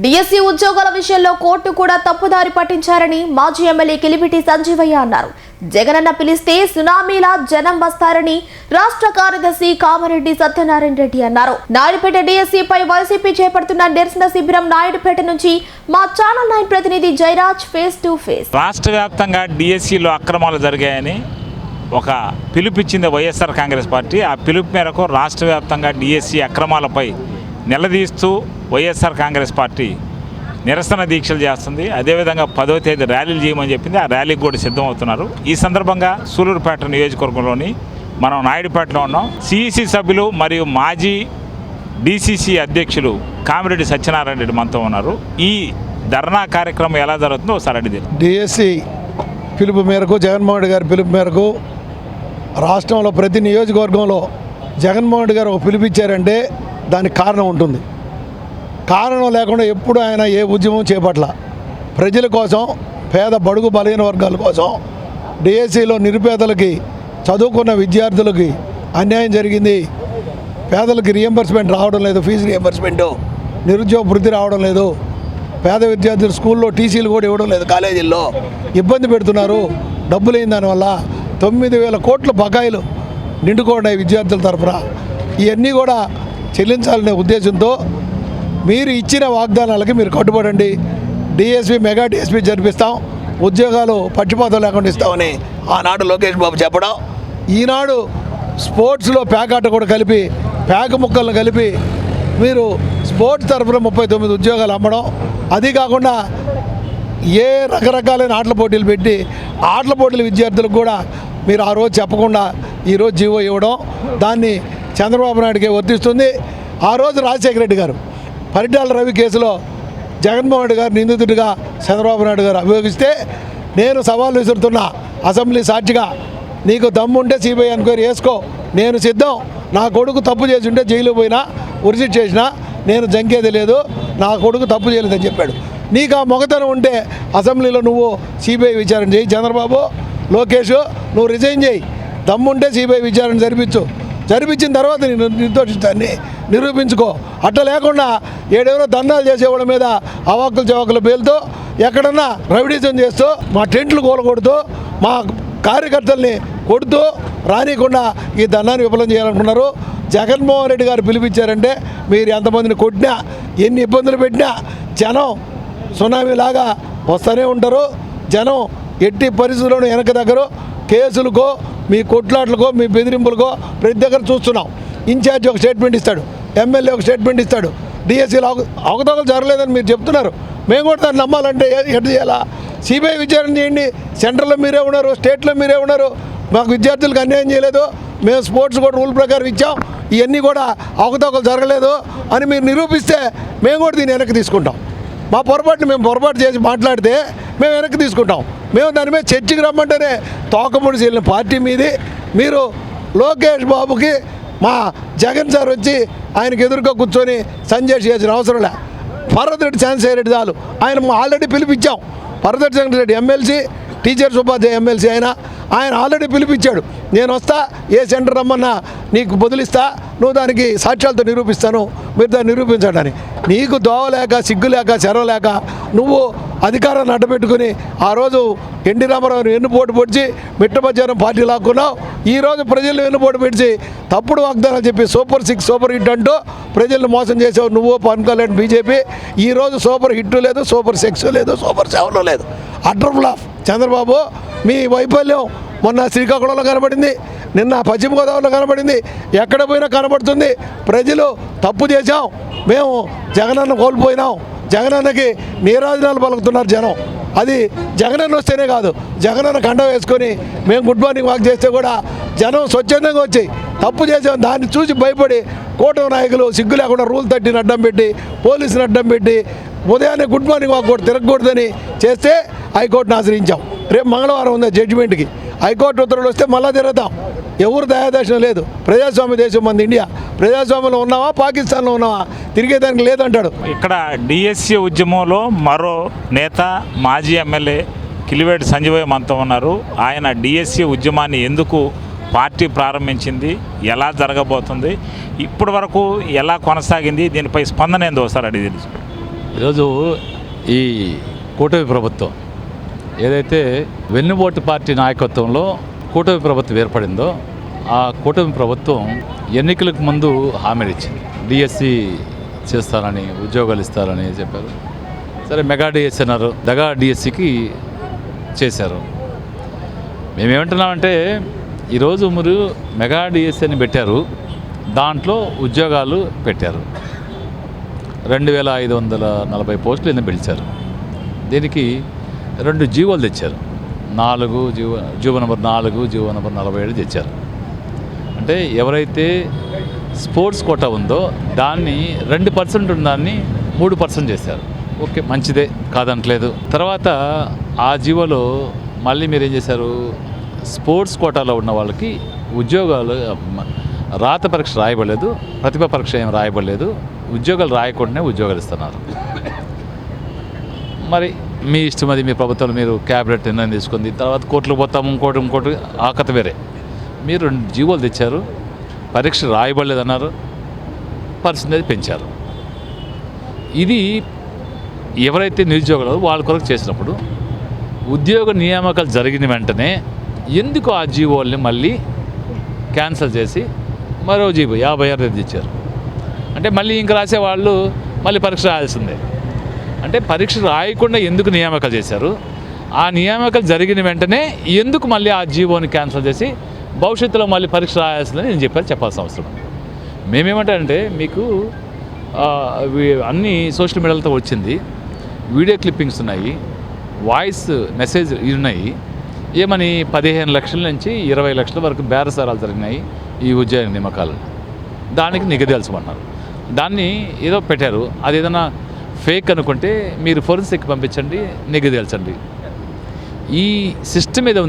DSC ఉద్యోగాల విషయంలో court కూడా తప్పుదారి పట్టించారని మాజీ ఎమ్మెల్యే కిలిపిటి సంజీవయ్య అన్నారు. జగనన్న పిలిస్తే సునామీలా జనం వస్తారని రాష్ట్ర కార్యదర్శి కామారెడ్డి సత్యనారాయణ రెడ్డి అన్నారు. నాయుడుపేట డిఎస్సిపై వైసీపీ చేపడుతున్న నిరసన శిబిరం నాయుడుపేట నుంచి మా ఛానల్ 9 ప్రతినిధి జయరాజ్ ఫేస్ టు ఫేస్. రాష్ట్ర వ్యాప్తంగా డిఎస్సిలో అక్రమాలు జరిగాయని ఒక పిలుపిచ్చింది వైఎస్ఆర్ కాంగ్రెస్ పార్టీ. ఆ పిలుపు మేరకు రాష్ట్ర వ్యాప్తంగా డిఎస్సి అక్రమాలపై నిలదీస్తూ వైఎస్ఆర్ కాంగ్రెస్ పార్టీ నిరసన దీక్షలు చేస్తుంది. అదేవిధంగా 10వ తేదీ ర్యాలీలు చేయమని చెప్పింది. ఆ ర్యాలీకి కూడా సిద్ధమవుతున్నారు. ఈ సందర్భంగా సూలూరుపేట నియోజకవర్గంలోని మనం నాయుడుపేటలో ఉన్నాం. సిఈసి సభ్యులు మరియు మాజీ డిసిసి అధ్యక్షులు కామిరెడ్డి సత్యనారాయణ రెడ్డి మనతో ఉన్నారు. ఈ ధర్నా కార్యక్రమం ఎలా జరుగుతుందో ఒకసారి అడిగి. డిఎస్సి పిలుపు మేరకు, జగన్మోహన్ రెడ్డి గారి పిలుపు మేరకు రాష్ట్రంలో ప్రతి నియోజకవర్గంలో జగన్మోహన్ రెడ్డి గారు ఒక పిలుపిచ్చారంటే దానికి కారణం ఉంటుంది. కారణం లేకుండా ఎప్పుడు ఆయన ఏ ఉద్యమం చేపట్ల. ప్రజల కోసం, పేద బడుగు బలహీన వర్గాల కోసం, డిఎస్సిలో నిరుపేదలకి, చదువుకున్న విద్యార్థులకి అన్యాయం జరిగింది. పేదలకి రియంబర్స్మెంట్ రావడం లేదు, ఫీజు రియంబర్స్మెంట్, నిరుద్యోగ వృద్ధి రావడం లేదు, పేద విద్యార్థులు స్కూల్లో టీసీలు కూడా ఇవ్వడం లేదు, కాలేజీల్లో ఇబ్బంది పెడుతున్నారు. డబ్బులు అయిన దానివల్ల 9,000 కోట్ల బకాయిలు నిండుకున్నాయి విద్యార్థుల తరఫున. ఇవన్నీ కూడా చెల్లించాలనే ఉద్దేశంతో మీరు ఇచ్చిన వాగ్దానాలకి మీరు కట్టుబడండి. డిఎస్పీ, మెగా డిఎస్పీ జరిపిస్తాం, ఉద్యోగాలు పక్షపాతం లేకుండా ఇస్తామని ఆనాడు లోకేష్ బాబు చెప్పడం. ఈనాడు స్పోర్ట్స్లో ప్యాకాట కూడా కలిపి, ప్యాక్ ముక్కలను కలిపి మీరు స్పోర్ట్స్ తరఫున 39 ఉద్యోగాలు అమ్మడం. అది కాకుండా ఏ రకరకాలైన ఆటల పోటీలు పెట్టి ఆటల పోటీల విద్యార్థులకు కూడా మీరు ఆ రోజు చెప్పకుండా ఈరోజు జీవో ఇవ్వడం, దాన్ని చంద్రబాబు నాయుడికి వర్తిస్తుంది. ఆ రోజు రాజశేఖర రెడ్డి గారు పరిటాల రవి కేసులో జగన్మోహన్ రెడ్డి గారు నిందితుడిగా చంద్రబాబు నాయుడు గారు అభియోగిస్తే నేను సవాల్ విసురుతున్నా, అసెంబ్లీ సాక్షిగా, నీకు దమ్ముంటే సిబిఐ ఎంక్వైరీ వేసుకో, నేను సిద్ధం. నా కొడుకు తప్పు చేసి ఉంటే జైలు పోయినా, ఉరిసిట్ చేసినా నేను జంకేది లేదు, నా కొడుకు తప్పు చేయలేదని చెప్పాడు. నీకు ఆ మొగతనం ఉంటే అసెంబ్లీలో నువ్వు సిబిఐ విచారణ చేయి. చంద్రబాబు, లోకేష్, నువ్వు రిజైన్ చేయి. దమ్ముంటే సిబిఐ విచారణ జరిపించిన తర్వాత నేను నిర్దోషితాన్ని నిరూపించుకో. అట్లా లేకుండా ఏడెవరో దండాలు చేసేవాళ్ళ మీద అవాకులు చవాకులు పేలుతూ, ఎక్కడన్నా రవిడిజం చేస్తూ, మా టెంట్లు కూలగొడుతూ, మా కార్యకర్తల్ని కొడుతూ రానికుండా ఈ దండాన్ని విఫలం చేయాలనుకున్నారు. జగన్మోహన్ రెడ్డి గారు పిలిపించారంటే మీరు ఎంతమందిని కొట్టినా, ఎన్ని ఇబ్బందులు పెట్టినా జనం సునామీలాగా వస్తూనే ఉంటారు. జనం ఎట్టి పరిస్థితుల్లోనూ వెనక దగ్గర కేసులకో, మీ కొట్లాట్లకో, మీ బెదిరింపులకో ప్రతి దగ్గర చూస్తున్నాం. ఇన్ఛార్జి ఒక స్టేట్మెంట్ ఇస్తాడు, ఎమ్మెల్యే ఒక స్టేట్మెంట్ ఇస్తాడు. డిఎస్సీలో అవకతవకలు జరగలేదని మీరు చెప్తున్నారు. మేము కూడా దాన్ని నమ్మాలంటే ఎట్లా చేయాలా? సిబిఐ విచారణ చేయండి. సెంట్రల్లో మీరే ఉన్నారు, స్టేట్లో మీరే ఉన్నారు. మాకు విద్యార్థులకు అన్యాయం చేయలేదు, మేము స్పోర్ట్స్ కూడా రూల్ ప్రకారం ఇచ్చాం, ఇవన్నీ కూడా అవకతవకలు జరగలేదు అని మీరు నిరూపిస్తే మేము కూడా దీన్ని వెనక్కి తీసుకుంటాం. మా పొరపాటుని మేము పొరపాటు చేసి మాట్లాడితే మేము వెనక్కి తీసుకుంటాం. మేము దాని మీద చర్చకి రమ్మంటేనే తోకముడిసి వెళ్ళిన పార్టీ మీది. మీరు లోకేష్ బాబుకి మా జగన్ సార్ వచ్చి ఆయనకు ఎదురుగా కూర్చొని సంజయ్ చేసిన అవసరం లే. పర్వతిరెడ్డి చంద్రశేఖర్ రెడ్డి చాలు, ఆయన ఆల్రెడీ పిలిపించాం. పర్వతిరెడ్డి చంద్రశేఖర్ రెడ్డి ఎమ్మెల్సీ, టీచర్స్ ఉపాధ్యాయ ఎమ్మెల్సీ ఆయన ఆల్రెడీ పిలిపించాడు. నేను వస్తా, ఏ సెంటర్ రమ్మన్నా నీకు బదులిస్తా, నువ్వు దానికి సాక్ష్యాలతో నిరూపిస్తాను, మీరు దాన్ని నిరూపించడని. నీకు దోవలేక, సిగ్గులేక, చెరవలేక నువ్వు అధికారాన్ని అడ్డపెట్టుకుని ఆ రోజు ఎన్టీ రామారావుని వెన్నుపోటు పొడిచి మిట్టమధ్యాహ్నం పార్టీ లాక్కున్నావు. ఈరోజు ప్రజలను వెన్నుపోటు పెడిచి తప్పుడు వాగ్దానాలు చెప్పి సూపర్ 6 సూపర్ హిట్ అంటూ ప్రజలను మోసం చేసావు నువ్వు, పవన్ కళ్యాణ్, బీజేపీ. ఈరోజు సూపర్ హిట్ లేదు, సూపర్ 6 లేదు, సూపర్ 7 లేదు. Utter flop Chandrababu. మీ వైఫల్యం మొన్న శ్రీకాకుళంలో కనబడింది, నిన్న పశ్చిమ గోదావరిలో కనబడింది, ఎక్కడ పోయినా కనబడుతుంది. ప్రజలు తప్పు చేశాం, మేము జగనన్న కోల్పోయినాం, జగనన్నకి నీరాజనాలు పలుకుతున్నారు జనం. అది జగనన్న వస్తేనే కాదు, జగనన్న కండ వేసుకొని మేము గుడ్ మార్నింగ్ వాక్ చేస్తే కూడా జనం స్వచ్ఛందంగా వచ్చి తప్పు చేసాం దాన్ని చూసి భయపడి కూటమి నాయకులు సిగ్గు లేకుండా రూల్ 30ని అడ్డం పెట్టి, పోలీసుని అడ్డం పెట్టి ఉదయాన్నే గుడ్ మార్నింగ్ వాక్ కూడా తిరగకూడదని చేస్తే హైకోర్టును ఆశ్రయించాం. రేపు మంగళవారం ఉంది జడ్జిమెంట్కి. హైకోర్టు ఉత్తర్వులు వస్తే మళ్ళా తిరుగుతాం. ఎవరు దయాదర్శనం లేదు. ప్రజాస్వామ్య దేశం మంది ఇండియా. ప్రజాస్వామ్యంలో ఉన్నావా, పాకిస్తాన్లో ఉన్నావా, తిరిగేదానికి లేదంటాడు. ఇక్కడ డిఎస్సి ఉద్యమంలో మరో నేత, మాజీ ఎమ్మెల్యే కిలివేటి సంజీవయ్య మనతో ఉన్నారు. ఆయన డిఎస్సి ఉద్యమాన్ని ఎందుకు పార్టీ ప్రారంభించింది, ఎలా జరగబోతుంది, ఇప్పటి వరకు ఎలా కొనసాగింది, దీనిపై స్పందన ఏందో ఒకసారి అడిగి తెలుసు. ఈరోజు ఈ కూటమి ప్రభుత్వం ఏదైతే వెన్నుపోటు పార్టీ నాయకత్వంలో కూటమి ప్రభుత్వం ఏర్పడిందో ఆ కూటమి ప్రభుత్వం ఎన్నికలకు ముందు హామీలు ఇచ్చింది. డిఎస్సి చేస్తారని, ఉద్యోగాలు ఇస్తారని చెప్పారు. సరే, మెగా డిఎస్సి అన్నారు, దగా డిఎస్సికి చేశారు. మేమేమంటున్నామంటే ఈరోజు మీరు మెగా డిఎస్సి అని పెట్టారు, దాంట్లో ఉద్యోగాలు పెట్టారు. 2540 పోస్టులు ఎందుకు పిలిచారు. దీనికి 2 జీవోలు తెచ్చారు. 4 జీవో నెంబర్ 4, జీవో నెంబర్ 47 తెచ్చారు. అంటే ఎవరైతే స్పోర్ట్స్ కోటా ఉందో దాన్ని 2% ఉన్నదాన్ని 3% చేశారు. ఓకే, మంచిదే, కాదనట్లేదు. తర్వాత ఆ జీవోలో మళ్ళీ మీరు ఏం చేశారు, స్పోర్ట్స్ కోటాలో ఉన్న వాళ్ళకి ఉద్యోగాలు రాత పరీక్ష రాయబడలేదు, ప్రతిభా పరీక్ష ఏం రాయబడలేదు, ఉద్యోగాలు రాయకుండానే ఉద్యోగాలు ఇస్తున్నారు. మరి మీ ఇష్టం, అది మీ ప్రభుత్వం, మీరు క్యాబినెట్ నిర్ణయం తీసుకుంది. తర్వాత కోర్టులు పోతాము, ఇంకోటి ఆ కథ వేరే. మీరు 2 జీవోలు తెచ్చారు, పరీక్ష రాయబడలేదన్నారు, పర్సంటేజ్ పెంచారు. ఇది ఎవరైతే నిరుద్యోగులు వాళ్ళ కొరకు చేసినప్పుడు ఉద్యోగ నియామకాలు జరిగిన వెంటనే ఎందుకు ఆ జీవోల్ని మళ్ళీ క్యాన్సిల్ చేసి మరో జీవో 56 ఇచ్చారు. అంటే మళ్ళీ ఇంక రాసేవాళ్ళు మళ్ళీ పరీక్ష రాయాల్సిందే. అంటే పరీక్ష రాయకుండా ఎందుకు నియామకాలు చేశారు, ఆ నియామకాలు జరిగిన వెంటనే ఎందుకు మళ్ళీ ఆ జీవోని క్యాన్సిల్ చేసి భవిష్యత్తులో మళ్ళీ పరీక్ష రాయాల్సిందని నేను చెప్పాల్సిన అవసరం. మేమేమంటారంటే మీకు అన్ని సోషల్ మీడియాలతో వచ్చింది, వీడియో క్లిప్పింగ్స్ ఉన్నాయి, వాయిస్ మెసేజ్ ఉన్నాయి. ఏమని 15 లక్షల నుంచి 20 లక్షల వరకు బేరసారాలు జరిగినాయి ఈ ఉద్యోగ నియామకాలు. దానికి నిగదల్చమన్నారు. దాన్ని ఏదో పెట్టారు. అది ఏదైనా ఫేక్ అనుకుంటే మీరు ఫోరెన్సిక్ పంపించండి, నిగదల్చండి. ఈ సిస్టమ్ ఏదో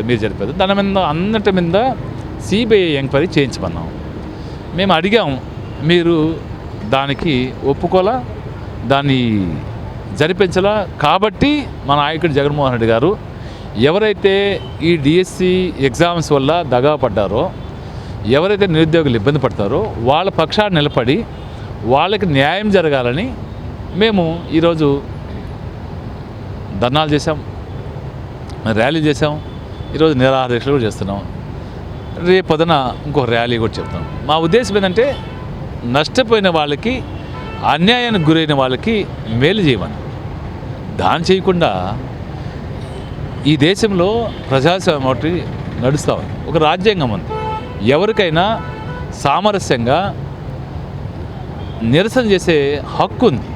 మీరు జరిపారు. దాని మీద అన్నిటి మీద సిబిఐ ఎంక్వైరీ చేయించమన్నాం. మేము అడిగాం, మీరు దానికి ఒప్పుకోలా, దాన్ని జరిపించలా. కాబట్టి మన నాయకుడు జగన్మోహన్ రెడ్డి గారు ఎవరైతే ఈ డిఎస్సి ఎగ్జామ్స్ వల్ల దగా పడ్డారో, ఎవరైతే నిరుద్యోగులు ఇబ్బంది పడతారో వాళ్ళ పక్షాన్ని నిలబడి వాళ్ళకి న్యాయం జరగాలని మేము ఈరోజు ధర్నాలు చేసాం, ర్యాలీ చేసాం, ఈరోజు నిరాహార దీక్షలు కూడా చేస్తున్నాం. రేపు పొద్దున ఇంకో ర్యాలీ కూడా చెప్తాం. మా ఉద్దేశం ఏంటంటే నష్టపోయిన వాళ్ళకి, అన్యాయానికి గురైన వాళ్ళకి మేలు చేయమని. దాన్ని చేయకుండా ఈ దేశంలో ప్రజాస్వామ్యం ఒకటి నడుస్తూ ఉంది, ఒక రాజ్యాంగం ఉంది. ఎవరికైనా సామరస్యంగా నిరసన చేసే హక్కు ఉంది.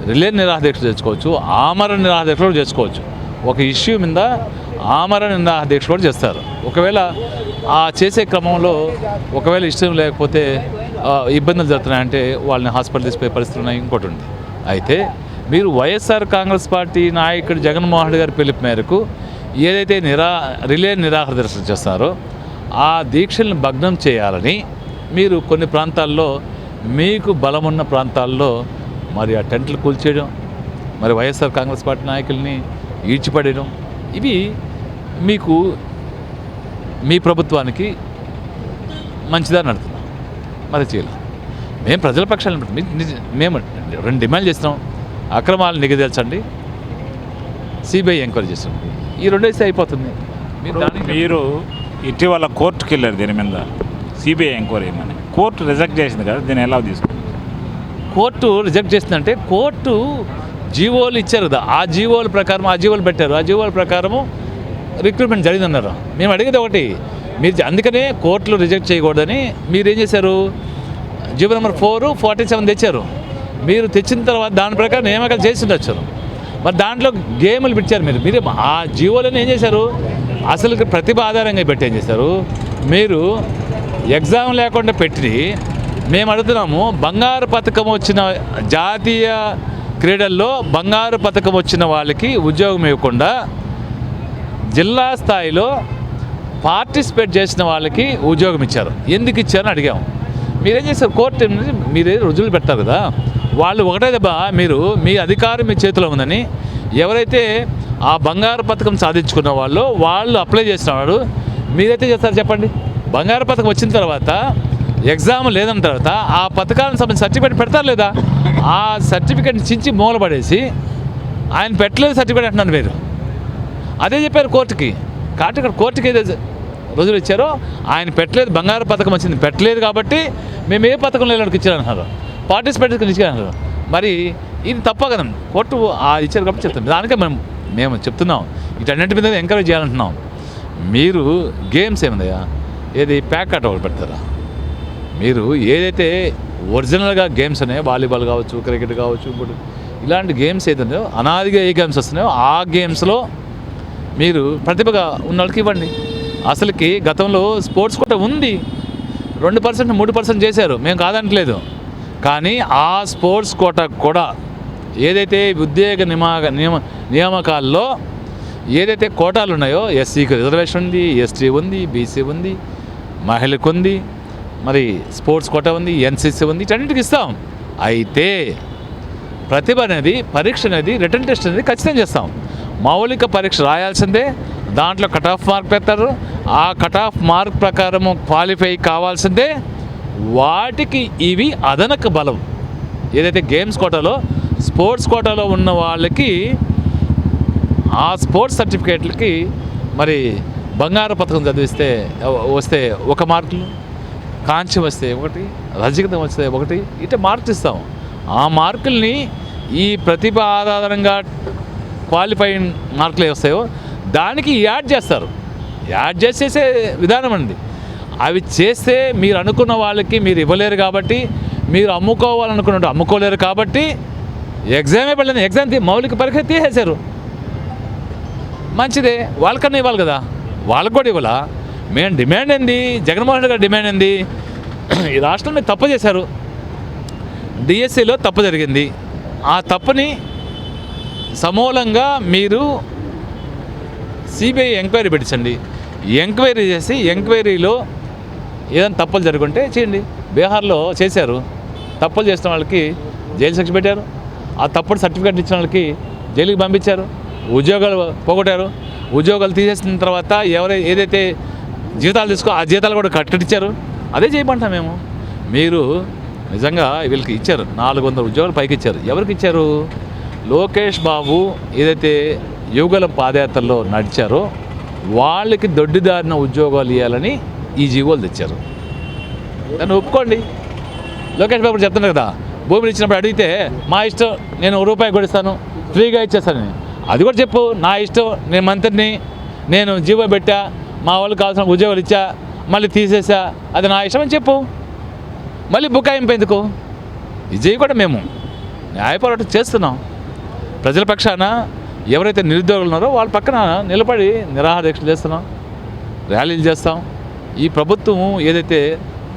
రిలే నిరాహారదీక్ష చేసుకోవచ్చు, ఆమరణ నిరాహారదీక్ష కూడా చేసుకోవచ్చు. ఒక ఇష్యూ మీద ఆమరణ నిరాహారదీక్ష కూడా చేస్తారు. ఒకవేళ ఆ చేసే క్రమంలో ఒకవేళ ఇష్టం లేకపోతే ఇబ్బందులు జరుగుతున్నాయంటే వాళ్ళని హాస్పిటల్ తీసుకుపోయే పరిస్థితులు ఉన్నాయి. ఇంకోటి ఉంది. అయితే మీరు వైఎస్ఆర్ కాంగ్రెస్ పార్టీ నాయకుడు జగన్మోహన్ రెడ్డి గారి పిలుపు మేరకు ఏదైతే రిలే నిరాహార దీక్ష చేస్తారో ఆ దీక్షలను భగ్నం చేయాలని మీరు కొన్ని ప్రాంతాల్లో, మీకు బలమున్న ప్రాంతాల్లో మరి ఆ టెంట్లు కూల్చేయడం, మరి వైఎస్ఆర్ కాంగ్రెస్ పార్టీ నాయకుల్ని ఈడ్చిపడేయడం, ఇవి మీకు మీ ప్రభుత్వానికి మంచిదని నడుతున్నాం. మరి చేయాలి. మేము ప్రజల పక్షాలను మేము 2 డిమాండ్ చేస్తున్నాం. అక్రమాలు నిగదల్చండి, సిబిఐ ఎంక్వైరీ చేస్తాం. ఈ 2 వేస్తే అయిపోతుంది. మీరు ఇటీవల కోర్టుకి వెళ్ళారు దీని మీద, సిబిఐ ఎంక్వైరీ ఏమని. కోర్టు రిజెక్ట్ చేసింది కదా, దీన్ని ఎలా తీసుకుంటారు? కోర్టు రిజెక్ట్ చేసిందంటే కోర్టు జీవోలు ఇచ్చారు కదా, ఆ జీవోల ప్రకారం ఆ జీవోలు పెట్టారు. ఆ జీవోల ప్రకారము రిక్రూట్మెంట్ జరిగిందన్నారు. మేము అడిగేది ఒకటి, మీరు అందుకనే కోర్టులు రిజెక్ట్ చేయకూడదని మీరేం చేశారు, జీవో నెంబర్ 447 తెచ్చారు. మీరు తెచ్చిన తర్వాత దాని ప్రకారం నియామకాలు చేసి ఉండొచ్చు. మరి దాంట్లో గేములు పెట్టారు. మీరు ఆ జీవోలను ఏం చేశారు, అసలు ప్రతిభ ఆధారంగా పెట్టి ఏం చేశారు, మీరు ఎగ్జామ్ లేకుండా పెట్టి మేము అడుగుతున్నాము. బంగారు పథకం వచ్చిన జాతీయ క్రీడల్లో బంగారు పథకం వచ్చిన వాళ్ళకి ఉద్యోగం ఇవ్వకుండా జిల్లా స్థాయిలో పార్టిసిపేట్ చేసిన వాళ్ళకి ఉద్యోగం ఇచ్చారు. ఎందుకు ఇచ్చారని అడిగాము. మీరేం చేశారు, కోర్టు మీరే రుజువులు పెట్టారు కదా. వాళ్ళు ఒకటే దెబ్బ, మీరు మీ అధికారం మీ చేతిలో ఉందని ఎవరైతే ఆ బంగారు పథకం సాధించుకున్న వాళ్ళు అప్లై చేస్తున్నారు. మీరైతే చేస్తారు చెప్పండి. బంగారు పథకం వచ్చిన తర్వాత ఎగ్జామ్ లేదన్న తర్వాత ఆ పథకాలకు సంబంధించి సర్టిఫికేట్ పెడతారు లేదా? ఆ సర్టిఫికేట్ని చించి మూలపడేసి ఆయన పెట్టలేదు సర్టిఫికేట్ అంటున్నాను మీరు. అదే చెప్పారు కోర్టుకి. కోర్టుకి ఏదైతే రోజులు ఇచ్చారో ఆయన పెట్టలేదు, బంగారు పథకం వచ్చింది పెట్టలేదు కాబట్టి మేము ఏ పథకం లేడానికి ఇచ్చారన్నారు, పార్టిసిపేట్ ఇచ్చారన్నారు. మరి ఇది తప్ప కదా, కోర్టు ఇచ్చారు కాబట్టి చెప్తాం. దానికే మేము చెప్తున్నాం, వీటన్నింటి మీద ఎంకరేజ్ చేయాలంటున్నాం. మీరు గేమ్స్ ఏముందయ్యా, ఏది ప్యాక్ ఆట ఒకటి పెడతారా? మీరు ఏదైతే ఒరిజినల్గా గేమ్స్ ఉన్నాయో, వాలీబాల్ కావచ్చు, క్రికెట్ కావచ్చు, ఇప్పుడు ఇలాంటి గేమ్స్ ఏదైనా అనాదిగా ఏ గేమ్స్ వస్తున్నాయో ఆ గేమ్స్లో మీరు ప్రతిభగా ఉన్న వాళ్ళకి ఇవ్వండి. అసలుకి గతంలో స్పోర్ట్స్ కోటా ఉంది, 2% 3% చేశారు, మేము కాదంటలేదు. కానీ ఆ స్పోర్ట్స్ కోటా కూడా ఏదైతే ఉద్యోగ నియామకాల్లో ఏదైతే కోటాలు ఉన్నాయో, ఎస్సీకి రిజర్వేషన్ ఉంది, ఎస్టీ ఉంది, బీసీ ఉంది, మహిళకు ఉంది, మరి స్పోర్ట్స్ కోటా ఉంది, ఎన్సీసీ ఉంది, వీటన్నిటికి ఇస్తాం. అయితే ప్రతిభ అనేది, పరీక్ష అనేది, రిటర్న్ టెస్ట్ అనేది ఖచ్చితంగా చేస్తాం. మౌలిక పరీక్ష రాయాల్సిందే, దాంట్లో కట్ ఆఫ్ మార్క్ పెడతారు, ఆ కట్ ఆఫ్ మార్క్ ప్రకారము క్వాలిఫై కావాల్సిందే. వాటికి ఇవి అదనక బలం. ఏదైతే గేమ్స్ కోటాలో, స్పోర్ట్స్ కోటాలో ఉన్న వాళ్ళకి ఆ స్పోర్ట్స్ సర్టిఫికేట్లకి మరి బంగారు పథకం వస్తే 1 మార్కులు, కాంస్యం వస్తే 1, రజతం వస్తే 1, ఇట్లా మార్క్స్ ఇస్తాం. ఆ మార్కుల్ని ఈ ప్రతిభ ఆధారంగా క్వాలిఫైయింగ్ మార్కులు వస్తాయో దానికి యాడ్ చేస్తారు. యాడ్ చేసేసే విధానం అండి. అవి చేస్తే మీరు అనుకున్న వాళ్ళకి మీరు ఇవ్వలేరు కాబట్టి, మీరు అమ్ముకోవాలనుకున్నట్టు అమ్ముకోలేరు కాబట్టి ఎగ్జామే పడలేదు. ఎగ్జామ్ మౌలిక పరీక్ష తీసేశారు. మంచిదే, వాళ్ళకన్నా ఇవ్వాలి కదా, వాళ్ళకు కూడా ఇవ్వాలా? మేము డిమాండ్ ఏంది, జగన్మోహన్ రెడ్డి గారు డిమాండ్ ఏంది, ఈ రాష్ట్రం మీద తప్పు చేశారు, డిఎస్సిలో తప్పు జరిగింది, ఆ తప్పుని సమూలంగా మీరు సిబిఐ ఎంక్వైరీ పెట్టించండి. ఎంక్వైరీ చేసి ఎంక్వైరీలో ఏదైనా తప్పులు జరుగుంటే చేయండి. బీహార్లో చేశారు, తప్పులు చేసిన వాళ్ళకి జైలు శిక్ష పెట్టారు, ఆ తప్పుడు సర్టిఫికేట్ ఇచ్చిన వాళ్ళకి జైలుకి పంపించారు, ఉద్యోగాలు పోగొట్టారు. ఉద్యోగాలు తీసేసిన తర్వాత ఏదైతే జీతాలు ఆ జీతాలు కూడా కట్టించారు. అదే చేయమంటాం మేము. మీరు నిజంగా వీళ్ళకి ఇచ్చారు, 400 ఉద్యోగాలు పైకి ఇచ్చారు. ఎవరికి ఇచ్చారు? లోకేష్ బాబు ఏదైతే యువగలం పాదయాత్రలో నడిచారో వాళ్ళకి దొడ్డిదారిన ఉద్యోగాలు ఇవ్వాలని ఈ జీవోలు తెచ్చారు. దాన్ని ఒప్పుకోండి. లోకేష్ బాబు చెప్తున్నారు కదా, భూమిని ఇచ్చినప్పుడు అడిగితే మా ఇష్టం, నేను ₹1 కూడా ఇస్తాను, ఫ్రీగా ఇచ్చేస్తాను. అది కూడా చెప్పు, నా ఇష్టం, నేను మంత్రిని, నేను జీవో పెట్టా, మా వాళ్ళకి కావాల్సిన ఉద్యోగాలు ఇచ్చా, మళ్ళీ తీసేసా, అది నా ఇష్టం అని చెప్పు. మళ్ళీ బుకాయింపు ఎందుకు? ఇది కూడా మేము న్యాయ పోరాటం చేస్తున్నాం. ప్రజల పక్షాన ఎవరైతే నిరుద్యోగులు ఉన్నారో వాళ్ళ పక్కన నిలబడి నిరాహార దీక్షలు చేస్తున్నాం, ర్యాలీలు చేస్తాం. ఈ ప్రభుత్వం ఏదైతే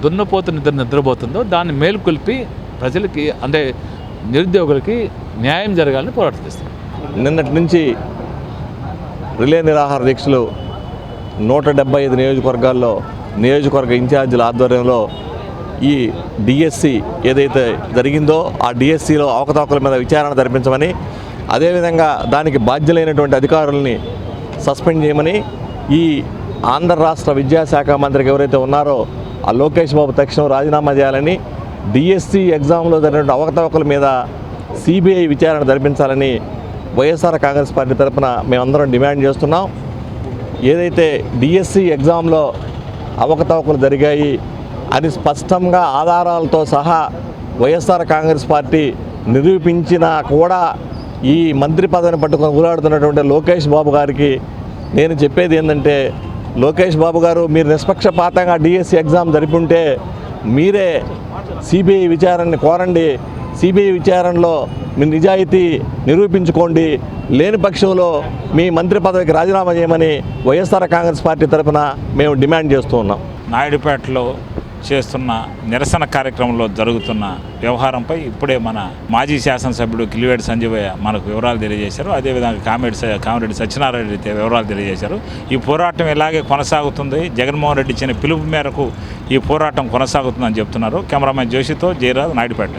దున్నపోతు నిద్రపోతుందో దాన్ని మేలుకొల్పి ప్రజలకి, అంటే నిరుద్యోగులకి న్యాయం జరగాలని పోరాటం చేస్తాం. నిన్నటి నుంచి రిలే నిరాహార దీక్షలు 175 నియోజకవర్గాల్లో నియోజకవర్గ ఇన్ఛార్జీల ఆధ్వర్యంలో ఈ డిఎస్సి ఏదైతే జరిగిందో ఆ డిఎస్సిలో అవకతవకల మీద విచారణ జరిపించమని, అదేవిధంగా దానికి బాధ్యులైనటువంటి అధికారుల్ని సస్పెండ్ చేయమని, ఈ ఆంధ్ర రాష్ట్ర విద్యాశాఖ మంత్రికి ఎవరైతే ఉన్నారో ఆ లోకేష్ బాబు తక్షణం రాజీనామా చేయాలని, డిఎస్సి ఎగ్జామ్లో జరిగిన అవకతవకల మీద సిబిఐ విచారణ జరిపించాలని వైఎస్ఆర్ కాంగ్రెస్ పార్టీ తరఫున మేమందరం డిమాండ్ చేస్తున్నాం. ఏదైతే డిఎస్సి ఎగ్జామ్లో అవకతవకలు జరిగాయి అని స్పష్టంగా ఆధారాలతో సహా వైఎస్ఆర్ కాంగ్రెస్ పార్టీ నిరూపించినా కూడా ఈ మంత్రి పదవిని పట్టుకొని ఊరాడుతున్నటువంటి లోకేష్ బాబు గారికి నేను చెప్పేది ఏంటంటే, లోకేష్ బాబు గారు, మీరు నిష్పక్షపాతంగా డిఎస్సి ఎగ్జామ్ జరిపుంటే మీరే సిబిఐ విచారణని కోరండి, సిబిఐ విచారణలో మీ నిజాయితీ నిరూపించుకోండి, లేని పక్షంలో మీ మంత్రి పదవికి రాజీనామా చేయమని వైఎస్ఆర్ కాంగ్రెస్ పార్టీ తరఫున మేము డిమాండ్ చేస్తూ ఉన్నాం. నాయుడుపేటలో చేస్తున్న నిరసన కార్యక్రమంలో జరుగుతున్న వ్యవహారంపై ఇప్పుడే మన మాజీ శాసనసభ్యుడు కిలివేటి సంజీవయ్య మనకు వివరాలు తెలియజేశారు. అదేవిధంగా కామిరెడ్డి సత్యనారాయణ రెడ్డి వివరాలు తెలియజేశారు. ఈ పోరాటం ఇలాగే కొనసాగుతుంది, జగన్మోహన్ రెడ్డి ఇచ్చిన పిలుపు మేరకు ఈ పోరాటం కొనసాగుతుందని చెప్తున్నారు. కెమెరామెన్ జోషితో జయరాజ్, నాయుడుపేట.